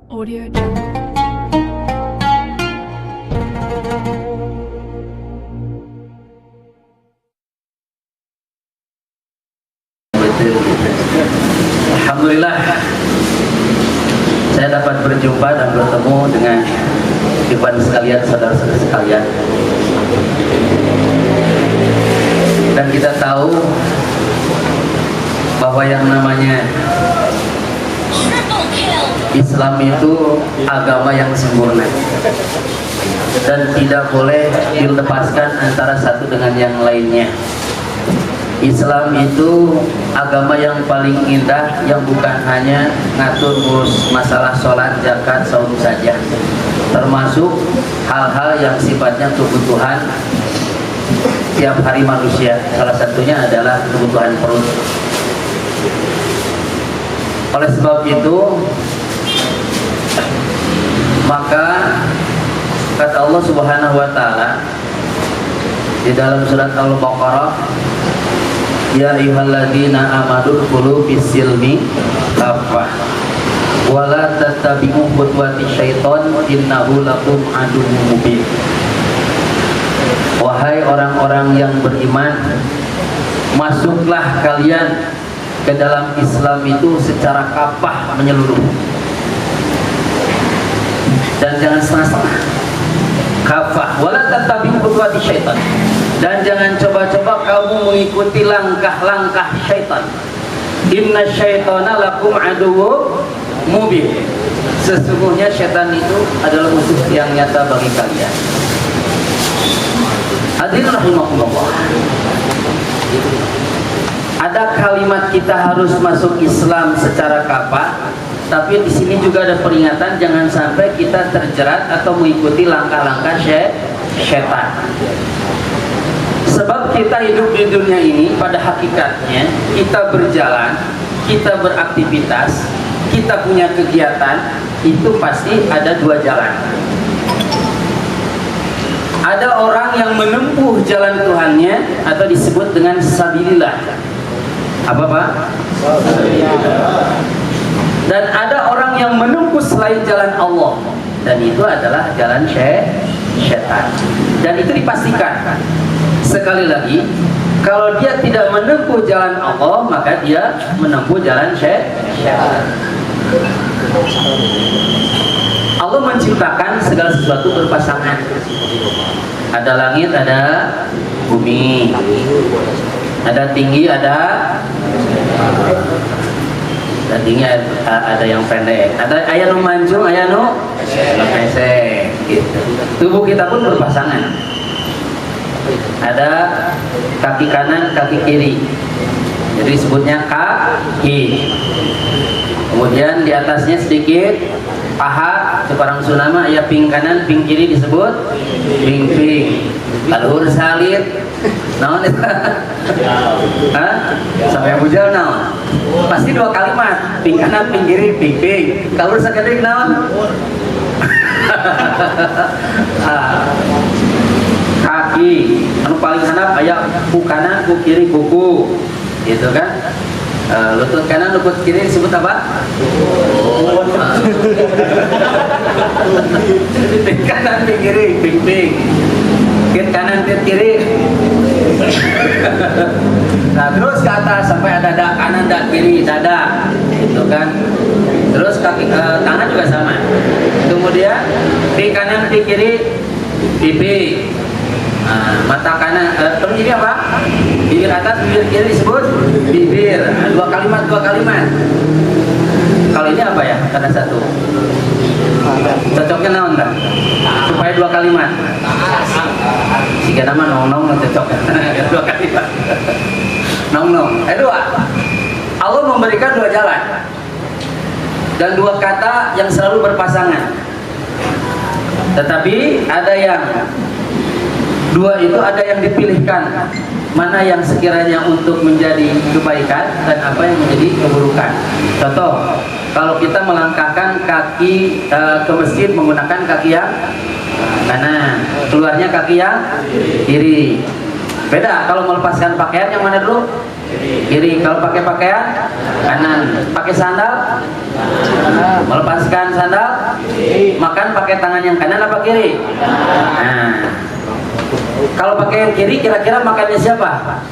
Audio Jungle. Alhamdulillah, saya dapat berjumpa dan bertemu dengan ikhwan sekalian, saudara-saudara sekalian. Dan kita tahu bahwa yang namanya Islam itu agama yang sempurna dan tidak boleh dilepaskan antara satu dengan yang lainnya. Islam itu agama yang paling indah, yang bukan hanya ngatur ngurus masalah sholat, zakat, saum saja, termasuk hal-hal yang sifatnya kebutuhan tiap hari manusia. Salah satunya adalah kebutuhan perut. Oleh sebab itu, maka kata Allah Subhanahu wa taala di dalam surat Al-Baqarah, ya ayyuhalladzina amanu dkhulu fis-silmi kaffah wa la tattabi'u khutuwati syaiton innahu lakum aduwwun mubin. Wahai orang-orang yang beriman, masuklah kalian ke dalam Islam itu secara kafah, menyeluruh, dan jangan setengah-setengah. Kafah, wala tattabi'u khutuwati syaitan, dan jangan coba-coba kamu mengikuti langkah-langkah syaitan. Inna syaitana lakum aduwwun mubin. Sesungguhnya syaitan itu adalah musuh yang nyata bagi kalian. Hadirin rahimakumullah. Ada kalimat kita harus masuk Islam secara kafah, tapi di sini juga ada peringatan jangan sampai kita terjerat atau mengikuti langkah-langkah syaitan. Sebab kita hidup di dunia ini pada hakikatnya kita berjalan, kita beraktivitas, kita punya kegiatan, itu pasti ada dua jalan. Ada orang yang menempuh jalan Tuhannya atau disebut dengan sabilillah. Apa Pak? Dan ada orang yang menempuh selain jalan Allah, dan itu adalah jalan syaitan. Dan itu dipastikan. Sekali lagi, kalau dia tidak menempuh jalan Allah, maka dia menempuh jalan syaitan. Allah menciptakan segala sesuatu berpasangan. Ada langit, ada bumi, ada tinggi, ada tinggi, ada yang pendek, ada aya nu mancung, aya nu pesek gitu. Tubuh kita pun berpasangan. Ada kaki kanan, kaki kiri, jadi disebutnya kaki. Kemudian di atasnya sedikit paha, sekarang sunama ya, ping kanan, ping kiri disebut ping. Lalu salit naon itu? Sampai bujal naon? Pasti dua kalimat, ping kanan, ping kiri, ping. Kalau sakedeuk naon? Kaki, anu paling handap aya ku kanan, ku kiri, kuku, gitu kan? Lutut kanan, lutut kiri disebut apa? Ping kanan, ping kiri, ping. Tit kanan, tit kiri. Nah, terus ke atas sampai ada dada kanan, dada kiri, dada, gitu kan? Terus kaki tangan juga sama. Kemudian ping kanan, ping kiri, pipi. Mata kanan, terus ini apa? Bibir atas, bibir kiri disebut bibir. Dua kalimat. Kalau ini apa ya? Karena satu. Cocoknya naon tak? Supaya dua kalimat. Jika nama nong cocok. Dua kalimat. Nong. Dua. Allah memberikan dua jalan dan dua kata yang selalu berpasangan. Tetapi ada yang dua itu ada yang dipilihkan, mana yang sekiranya untuk menjadi kebaikan dan apa yang menjadi keburukan. Contoh, kalau kita melangkahkan kaki ke masjid menggunakan kaki yang kanan, keluarnya kaki yang kiri. Beda kalau melepaskan pakaian, yang mana dulu? kiri. Kalau pakai pakaian kanan. Pakai sandal, melepaskan sandal, makan pakai tangan yang kanan apa kiri? Nah, kalau pakai yang kiri kira-kira makannya siapa?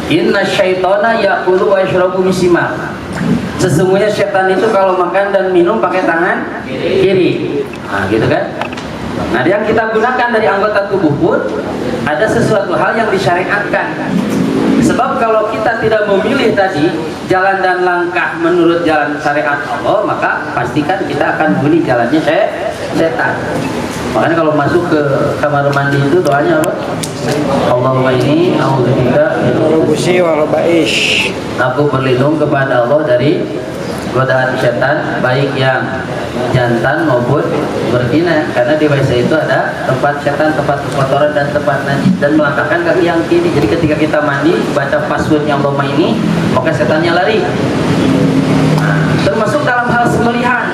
Inna syaitana ya'kulu wa yashrabu bisimal. Sesungguhnya setan itu kalau makan dan minum pakai tangan kiri. Nah, gitu kan? Nah, yang kita gunakan dari anggota tubuh pun ada sesuatu hal yang disyariatkan. Sebab kalau kita tidak memilih tadi jalan dan langkah menurut jalan syariat Allah, maka pastikan kita akan memilih jalannya setan. Makanya kalau masuk ke kamar mandi itu doanya apa? Allahumma inni a'udzubika aku berlindung kepada Allah dari godaan setan, baik yang jantan maupun betina, karena di WC itu ada tempat setan, tempat kotoran dan tempat najis, dan melangkahkan kaki yang kiri. Jadi ketika kita mandi baca passwordnya Allahumma ini, maka setannya lari. Nah, termasuk dalam hal sembelihan.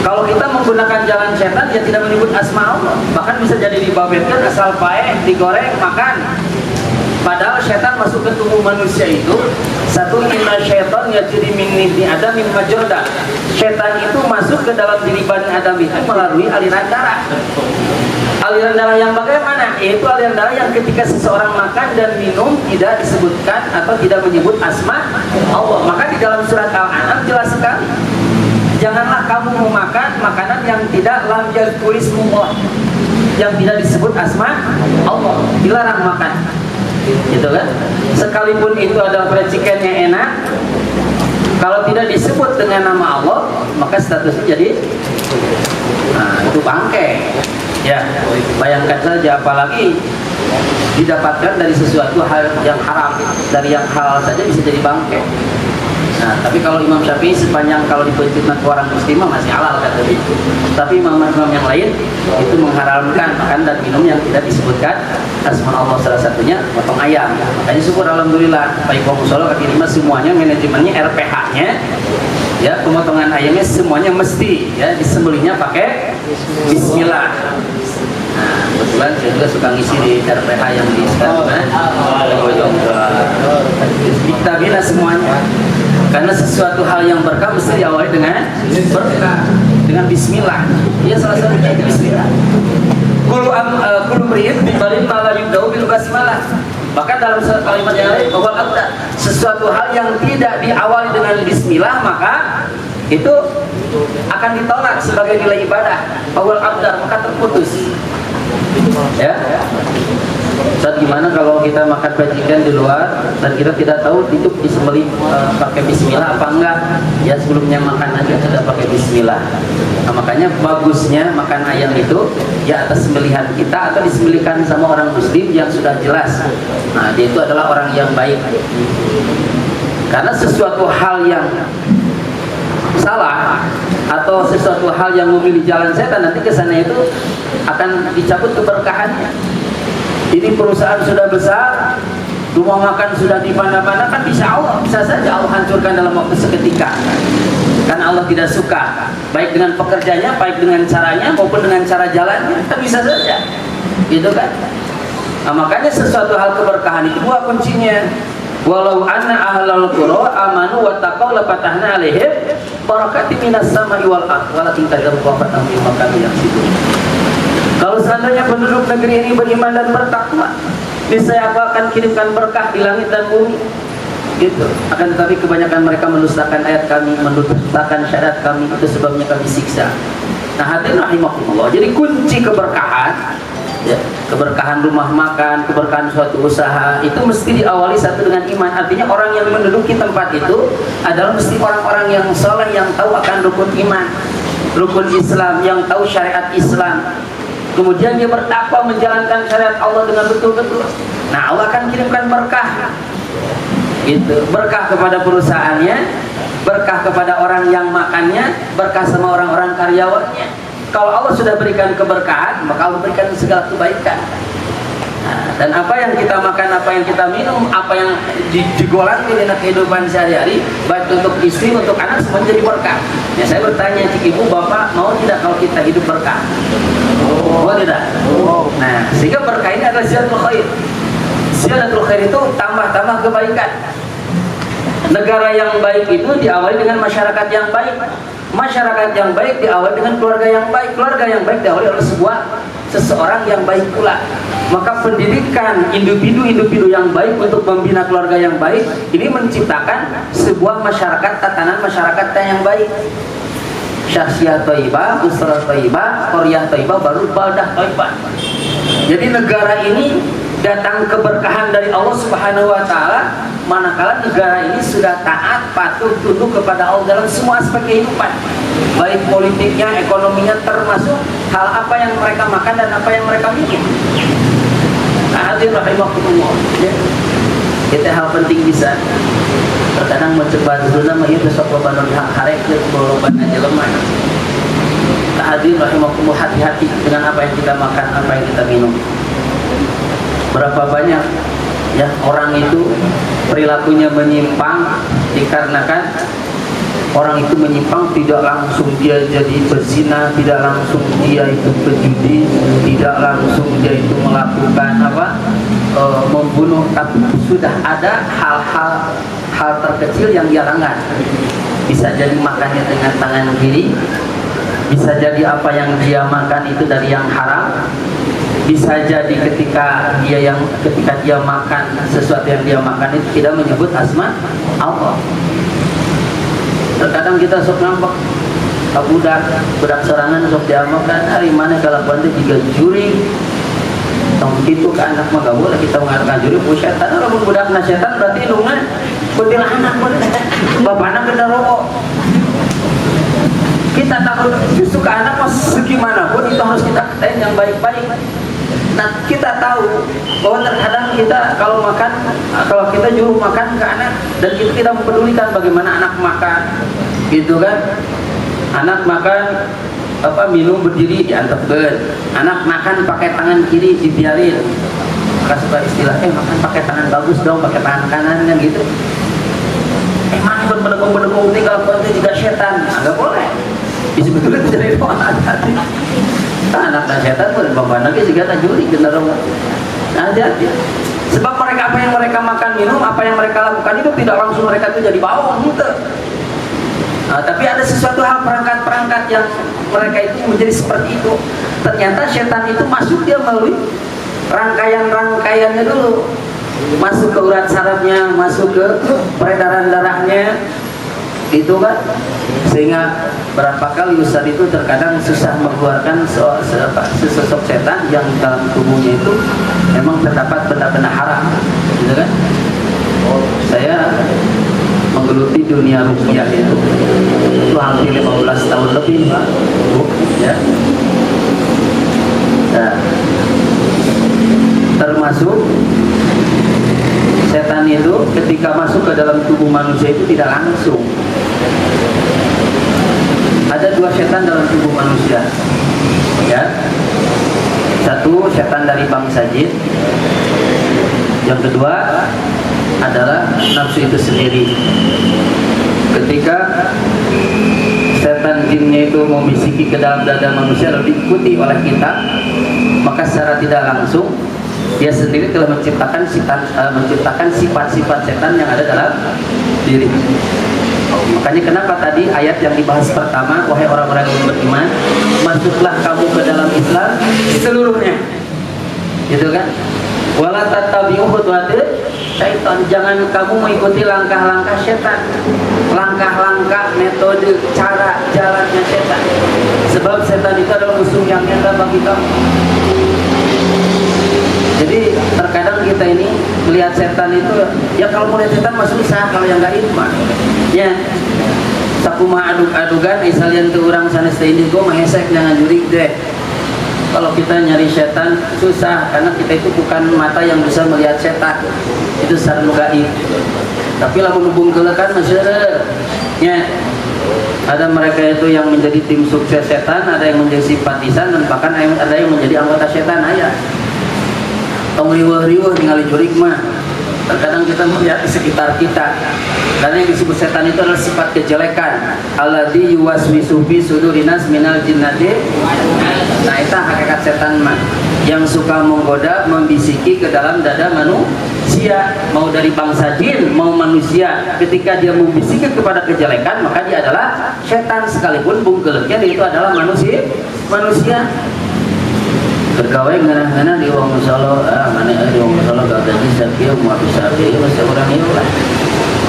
Kalau kita menggunakan jalan setan, dia tidak menyebut asma Allah, bahkan bisa jadi dibabitkan asal paeh, digoreng, makan. Padahal setan masuk ke tubuh manusia itu satu, inna syaitan yajri min ibni adam min majorda. Setan itu masuk ke dalam diri Bani Adam itu melalui aliran darah. Aliran darah yang bagaimana? Yaitu aliran darah yang ketika seseorang makan dan minum tidak disebutkan atau tidak menyebut asma Allah. Maka di dalam surat Al-An'am jelas sekali, janganlah kamu memakan makanan yang tidak lam yadhkurismullah, yang tidak disebut asma Allah, dilarang makan. Gitu kan? Sekalipun itu adalah racikannya enak, kalau tidak disebut dengan nama Allah, maka statusnya jadi itu bangke. Ya, bayangkan saja, apalagi didapatkan dari sesuatu hal yang haram, dari yang halal saja bisa jadi bangke. Nah, tapi kalau Imam Syafi'i sepanjang kalau diperintahkan ke orang muslim masih halal katanya. Tapi imam-imam yang lain itu mengharamkan makan dan minum yang tidak disebutkan asma Allah, salah satunya potong ayam. Makanya syukur alhamdulillah baik kaum musala kaki lima semuanya manajemennya RPH-nya ya, pemotongan ayamnya semuanya mesti ya disembelihnya pakai bismillah. Nah, kebetulan saya juga suka ngisi di RPH yang di sekarang kita bina semuanya. Karena sesuatu hal yang berkah mesti diawali dengan berkah, dengan bismillah. Ya, salah satunya itu bismillah. Kullu mri'in bibalin ma la yubda'u bil basmalah. Bahkan dalam kalimat yang lain, bahwa sesuatu hal yang tidak diawali dengan bismillah maka itu akan ditolak sebagai nilai ibadah. Awal abdar, maka terputus. Ya. Saat gimana kalau kita makan bajikan di luar dan kita tidak tahu itu disembelih pakai bismillah apa enggak, ya sebelumnya makan aja sudah pakai bismillah. Nah, makanya bagusnya makan ayam itu ya atas sembelihan kita atau disembelihkan sama orang muslim yang sudah jelas. Nah, dia itu adalah orang yang baik. Karena sesuatu hal yang salah atau sesuatu hal yang memilih jalan setan, nanti kesana itu akan dicabut keberkahannya. Ini perusahaan sudah besar, rumah makan sudah di mana-mana, kan bisa saja Allah hancurkan dalam waktu seketika. Karena Allah tidak suka, baik dengan pekerjanya, baik dengan caranya, maupun dengan cara jalannya, kan bisa saja. Gitu kan? Nah, makanya sesuatu hal keberkahan itu dua kuncinya. Walau anna ahlal qura amanu wa taqaw la fatahna alaihim barakatin minas samai wal ardh walakin kadzabu wa fatahna bima kanu yaksibun. Kalau seandainya penduduk negeri ini beriman dan bertakwa, niscaya aku akan kirimkan berkah di langit dan bumi. Gitu. Akan tetapi kebanyakan mereka mendustakan ayat kami, mendustakan syariat kami, itu sebabnya kami siksa. Nah, hadirin rahimakumullah. Jadi kunci keberkahan, ya, keberkahan rumah makan, keberkahan suatu usaha itu mesti diawali satu dengan iman. Artinya orang yang menduduki tempat itu adalah mesti orang-orang yang saleh, yang tahu akan rukun iman, rukun Islam, yang tahu syariat Islam. Kemudian dia bertakwa menjalankan syariat Allah dengan betul-betul. Nah, Allah akan kirimkan berkah. Gitu. Berkah kepada perusahaannya, berkah kepada orang yang makannya, berkah sama orang-orang karyawannya. Kalau Allah sudah berikan keberkahan, maka Allah berikan segala kebaikan. Nah, dan apa yang kita makan, apa yang kita minum, apa yang digolak di dalam kehidupan sehari-hari, baik untuk istri, untuk anak, semua jadi berkah. Ya, saya bertanya, cik ibu, bapak mau tidak kalau kita hidup berkah? Oh, tidak. Nah, sehingga berkah ini adalah ziyadatul khair. Ziyadatul khair itu tambah-tambah kebaikan. Negara yang baik itu diawali dengan masyarakat yang baik. Masyarakat yang baik diawali dengan keluarga yang baik. Keluarga yang baik diawali oleh seseorang yang baik pula. Maka pendidikan individu-individu yang baik untuk membina keluarga yang baik ini menciptakan sebuah masyarakat, tatanan masyarakat yang baik. Syakhsiyah thayyibah, usrah thayyibah, qaryah thayyibah, baru baldah thayyibah. Jadi negara ini datang keberkahan dari Allah Subhanahu wa taala manakala negara ini sudah taat, patuh, tunduk kepada Allah dalam semua aspek kehidupan, baik politiknya, ekonominya, termasuk hal apa yang mereka makan dan apa yang mereka bikin. Hadirin rahimakumullah. Itu hal penting bisa. Terkadang mencoba dulu nama itu sok loban hak harek ke loban aja lemah. Hadirin rahimakumullah, hati-hati dengan apa yang kita makan, apa yang kita minum. Berapa banyak ya orang itu perilakunya menyimpang dikarenakan orang itu menyimpang, tidak langsung dia jadi berzina, tidak langsung dia itu berjudi, tidak langsung dia itu melakukan membunuh, tapi sudah ada hal terkecil yang dia langgar. Bisa jadi makannya dengan tangan kiri, bisa jadi apa yang dia makan itu dari yang haram, bisa jadi ketika dia makan sesuatu yang dia makan itu tidak menyebut asma Allah. Terkadang kita sok nampak budak sorangan sok diamalkan hari mana kalau bantu juga juri tong itu ke anak mah gak boleh kita mengatakan juri bu setan. Kalau budak na setan berarti indungan kuntilah anak bapak anak kena rokok. Kita takut justru ke anak mas segimana pun itu harus kita katain yang baik-baik. Nah kita tahu bahwa terkadang kita kalau kita juru makan ke anak dan kita tidak mempedulikan bagaimana anak makan, gitu kan? Anak makan minum berdiri diantepkeun, anak makan pakai tangan kiri dibiarin. Maka suka istilah makan pakai tangan bagus dong, pakai tangan kanan kan gitu. Mana berdekung tinggal konten juga setan, nggak boleh. Disebetulnya jadi hati-hati. Anak dan setan boleh bapak lagi juga tak juri cenderung. Hati-hati. Sebab mereka apa yang mereka makan minum, apa yang mereka lakukan itu tidak langsung mereka itu jadi bawang gitu. Tapi ada sesuatu hal perangkat-perangkat yang mereka itu menjadi seperti itu. Ternyata setan itu masuk dia melalui rangkaian-rangkaiannya dulu. Masuk ke urat sarafnya, masuk ke peredaran darahnya. Itu kan sehingga berapa kali Ustaz itu terkadang susah mengeluarkan sesosok setan yang dalam tubuhnya itu memang terdapat benda-benda haram, gitu kan? Saya menggeluti dunia ruqyah itu hampir 15 tahun lebih, Pak. Ya. Nah, termasuk setan itu ketika masuk ke dalam tubuh manusia itu tidak langsung. Ada dua setan dalam tubuh manusia, ya. Satu setan dari bangsa jin, yang kedua adalah nafsu itu sendiri. Ketika setan jinnya itu membisiki ke dalam dada manusia lalu diikuti oleh kita, maka secara tidak langsung dia sendiri telah menciptakan sifat-sifat setan yang ada dalam diri. Makanya kenapa tadi ayat yang dibahas pertama, wahai orang-orang yang beriman, masuklah kamu ke dalam Islam seluruhnya, gitu kan? Wala tattabi'u khutuwatil syaitan, jangan kamu mengikuti langkah-langkah setan, langkah-langkah metode cara jalannya setan. Sebab setan itu adalah musuh yang nyata bagi kamu. Jadi terkadang kita ini melihat setan itu ya kalau mau lihat setan masuk susah, kalau yang gaib mah ya sakuma aduk-adugan isalian ke orang sanes teh indigo mahesek jangan jurik deh. Kalau kita nyari setan susah karena kita itu bukan mata yang bisa melihat setan, itu secara gaib. Tapi lamun hubungkeun masih ya ada mereka itu yang menjadi tim sukses setan, ada yang menjadi simpatisan, dan bahkan ada yang menjadi anggota setan aya. Tong riweuh-riweuh ningali jurik mah terkadang kita melihat di sekitar kita, karena yang disebut setan itu adalah sifat kejelekan. Alladzi yuwaswisu fi sudurinas minal jinnati. Nah itu hakikat setan mah yang suka menggoda, membisiki ke dalam dada manusia. manusia, mau dari bangsa jin, mau manusia, ketika dia membisikkan kepada kejelekan, maka dia adalah setan, sekalipun bungkelnya itu adalah manusia. Bergawe ngana-ngana di wong Solo, mana di wong Solo gak gaji sakit, mau bisa dia masih orang itu lah,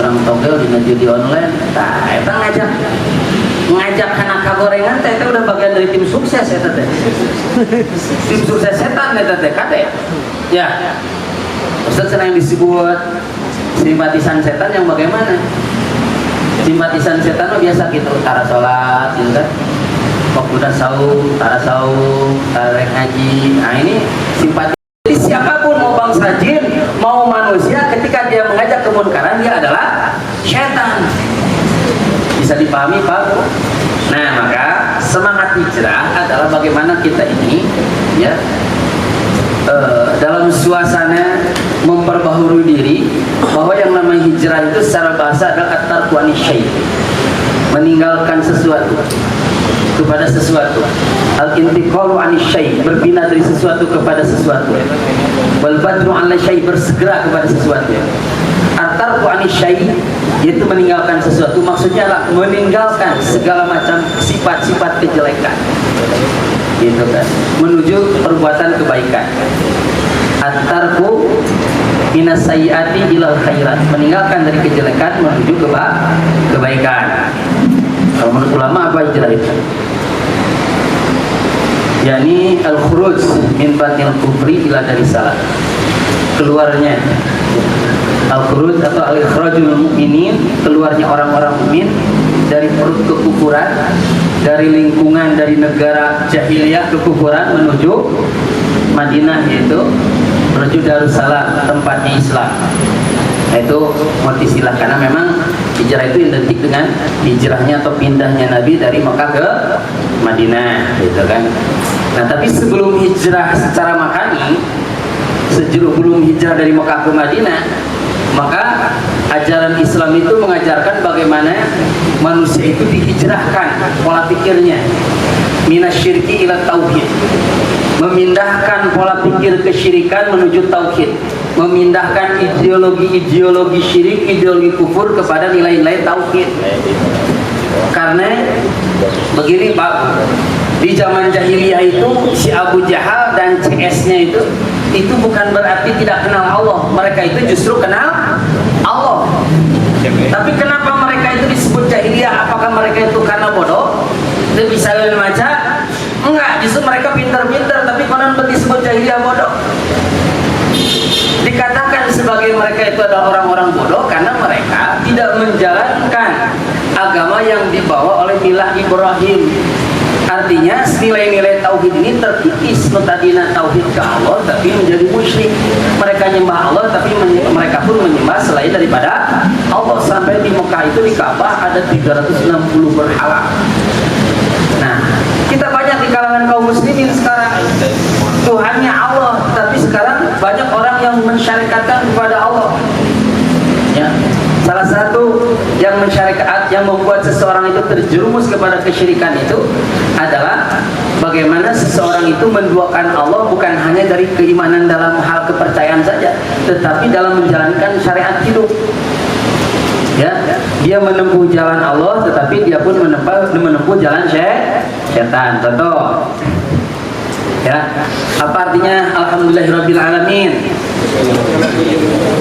orang togel di judi online, tak, itu ngajak anak kagorengan, itu udah bagian dari tim sukses ya teh, tim sukses setan ya teh, kate, ya, Ustaz senang disebut simpatisan setan yang bagaimana? Simpatisan setan oh biasa gitu, tara sholat, gitu kan? Waktu udah saum, tara ngaji. Nah ini simpati. Jadi siapapun mau bangsa jin, mau manusia, ketika dia mengajak kemunkaran, dia adalah setan. Bisa dipahami Pak? Nah maka semangat hijrah adalah bagaimana kita ini ya dalam suasana memperbaharui diri, bahwa yang namanya hijrah itu secara bahasa adalah at-tarku anisyai, meninggalkan sesuatu kepada sesuatu, al-intiqalu anisyai, berpindah dari sesuatu kepada sesuatu, wal badru ala syai, bersegera kepada sesuatu. At-tarku anisyai yaitu meninggalkan sesuatu, maksudnya adalah meninggalkan segala macam sifat-sifat kejelekan, gitu kan, menuju perbuatan kebaikan. At-tarku minas sayyiati ilal khairat, meninggalkan dari kejelekan menuju kebaikan. Kalau menurut ulama apa hijrah itu? Yani al-khuruj min batil kufri ila dari salah, keluarnya al-khuruj atau al-ikhrajul mu'minin, keluarnya orang-orang mukmin dari perut kekufuran, dari lingkungan, dari negara jahiliyah kekufuran menuju Madinah, yaitu menuju Darussalam, tempatnya Islam. Nah, itu multisilah, karena memang hijrah itu identik dengan hijrahnya atau pindahnya Nabi dari Mekah ke Madinah, gitu kan. Nah, tapi sebelum hijrah secara makani, sebelum hijrah dari Mekah ke Madinah, maka ajaran Islam itu mengajarkan bagaimana manusia itu dihijrahkan pola pikirnya minasyirki ila tauhid, memindahkan pola pikir kesyirikan menuju tauhid, memindahkan ideologi syirik, ideologi kufur kepada nilai-nilai tauhid. Karena begini Pak, di zaman jahiliyah itu si Abu Jahal dan CS-nya itu bukan berarti tidak kenal Allah, mereka itu justru kenal Allah. Tapi kenapa mereka itu disebut jahiliyah? Apakah mereka itu karena bodoh? Itu bisa baca? Enggak, justru mereka pintar-pintar, tapi konon disebut jahiliyah bodoh. Dikatakan sebagai mereka itu adalah orang-orang bodoh karena mereka tidak menjalankan agama yang dibawa oleh milah Ibrahim. Artinya nilai-nilai tauhid ini terkikis, tadina tauhid ke Allah tapi menjadi musyrik. Mereka nyembah Allah tapi mereka pun menyembah selain daripada Allah. Sampai di Mekah itu di Ka'bah ada 360 berhala. Nah, kita banyak di kalangan kaum muslimin sekarang Tuhannya Allah, tapi sekarang banyak orang yang mensyarikatkan kepada Allah. Ya. Salah satu yang mensyarikat, yang membuat seseorang itu terjerumus kepada kesyirikan itu adalah bagaimana seseorang itu menduakan Allah bukan hanya dari keimanan dalam hal kepercayaan saja, tetapi dalam menjalankan syariat hidup. Ya, dia menempuh jalan Allah, tetapi dia pun menempuh jalan setan. Contoh, ya, apa artinya alhamdulillahirabbil alamin?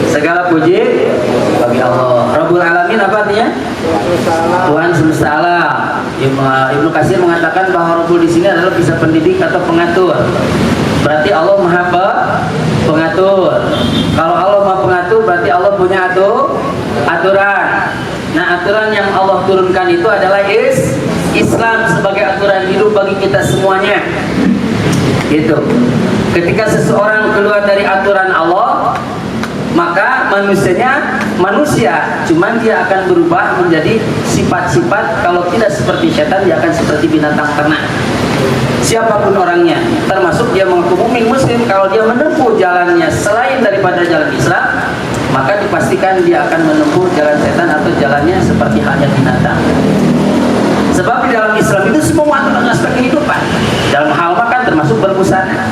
Segala puji bagi Allah. Rabbul alamin apa artinya? Tuhan semesta alam. Ibnu Katsir mengatakan bahwa Rabbul di sini adalah bisa pendidik atau pengatur. Berarti Allah Maha pengatur. Kalau Allah Maha pengatur, berarti Allah punya aturan. Nah, aturan yang Allah turunkan itu adalah Islam sebagai aturan hidup bagi kita semuanya. Gitu. Ketika seseorang keluar dari aturan Allah, maka manusia, cuman dia akan berubah menjadi sifat-sifat. Kalau tidak seperti setan, dia akan seperti binatang ternak. Siapapun orangnya, termasuk dia mengaku mukmin muslim, kalau dia menempuh jalannya selain daripada jalan Islam, maka dipastikan dia akan menempuh jalan setan atau jalannya seperti halnya binatang. Sebab di dalam Islam itu semua aturan aspek kehidupan. Dalam hal makan termasuk berbusana.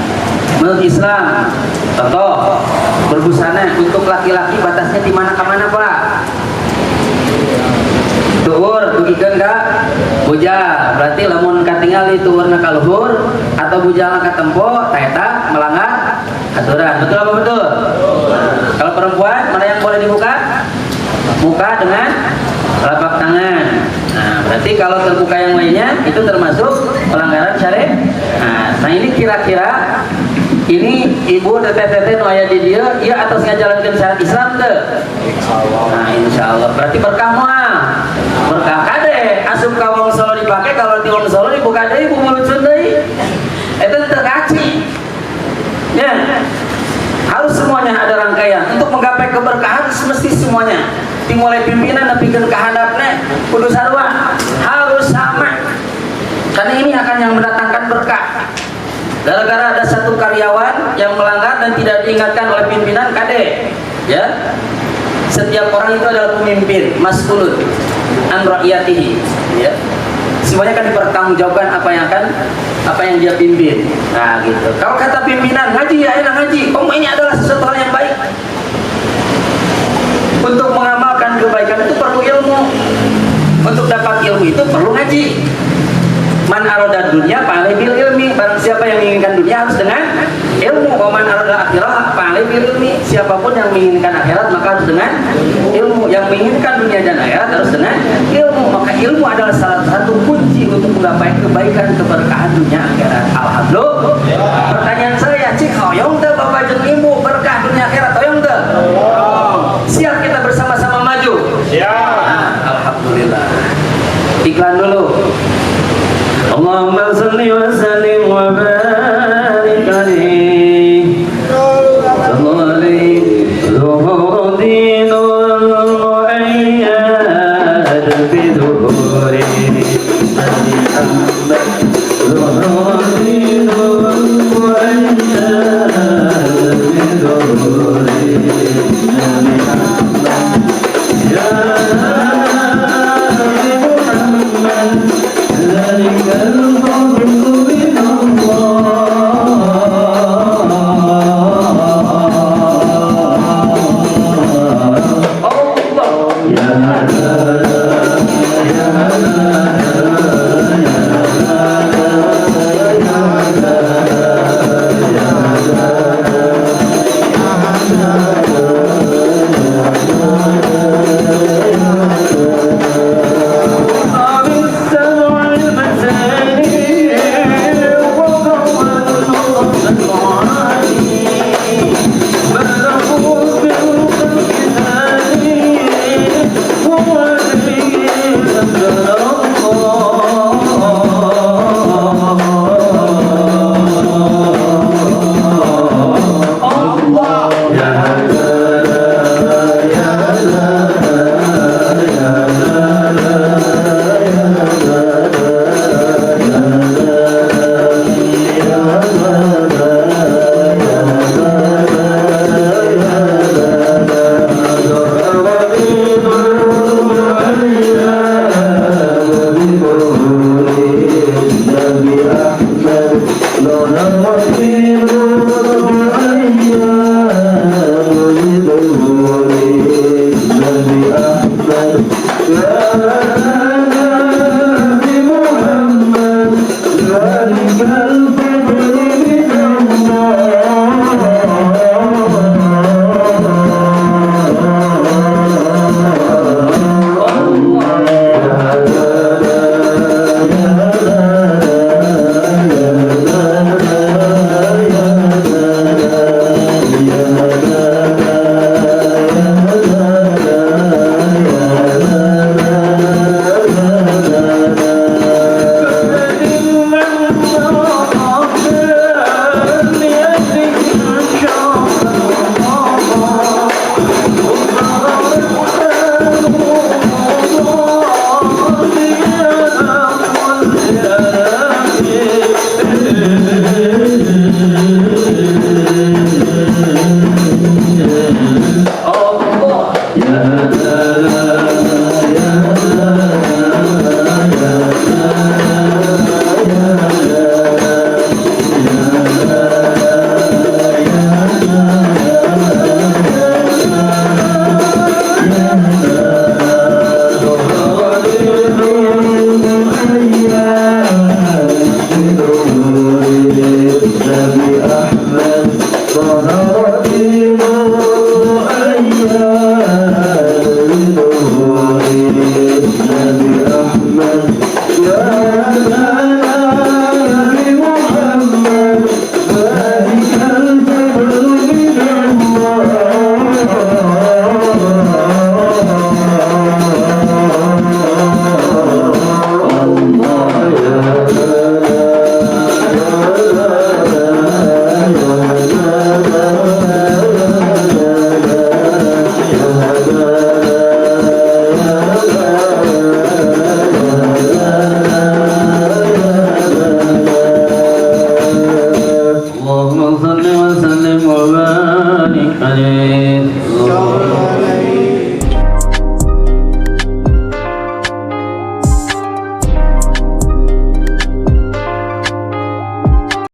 Menurut Islam, contoh, berbusana. Untuk laki-laki batasnya di mana ke mana Pak? Tuur dugikeun ka bujal, berarti lamun katingali tuurna ka luhur atau bujalna ka tempo eta melanggar aturan. Betul apa betul? Kalau perempuan mana yang boleh dibuka? Muka dengan telapak tangan. Nah, berarti kalau terbuka yang lainnya itu termasuk pelanggaran syariat. Nah, ini kira-kira ini ibu teteh-teteh nu aya di dieu ieu atas ngajalankeun syariat Islam teu? Nah, insyaallah berarti berkah moal. Berkah kade asup ka wong Solo dipake, kalau di wong Solo dibuka deui ibu mulucun deui. Eta teu kaci. Ya. Harus semuanya ada rangkaian untuk menggapai keberkahan, mesti semuanya dimulai pimpinan nepikeun ka handapna kudu sarua harus sama, karena ini akan yang mendatangkan berkah. Gara-gara ada satu karyawan yang melanggar dan tidak diingatkan oleh pimpinan kade, ya, setiap orang itu adalah pemimpin, mas'ulun an ra'iyatihi, ya, semuanya akan dipertanggungjawabkan apa yang dia pimpin. Nah gitu. Kalau kata pimpinan ngaji ya enak ngaji, ini adalah sesuatu hal yang baik. Untuk mengamalkan kebaikan itu perlu ilmu. Untuk dapat ilmu itu perlu ngaji. Man arada dunya fa'alaihi bil ilmi. Barang siapa yang menginginkan dunia harus dengan ilmu. Wa man arada akhirah fa'alaihi bil ilmi. Siapapun yang menginginkan akhirat maka harus dengan ilmu. Yang menginginkan dunia dan akhirat harus dengan ilmu. Maka ilmu adalah salah satu kunci untuk menggapai kebaikan keberkahan dunia akhirat. Alhamdulillah. Pertanyaan saya, cik hoyong teu Bapak jeung Ibu berkah dunia akhirat hoyong teu? Siap kita bersama-sama maju? Siap. Nah, alhamdulillah. Iklan dulu. Allahumma salli wa sallim wa barik alaihi sallallahu alaihi zuhudin wal mu'ayyad bi zuhuri Nabi Muhammad zuhudin wal mu'ayyad bi zuhuri Nabi Muhammad ya Nabi Muhammad ذلك الفضل من Tuhan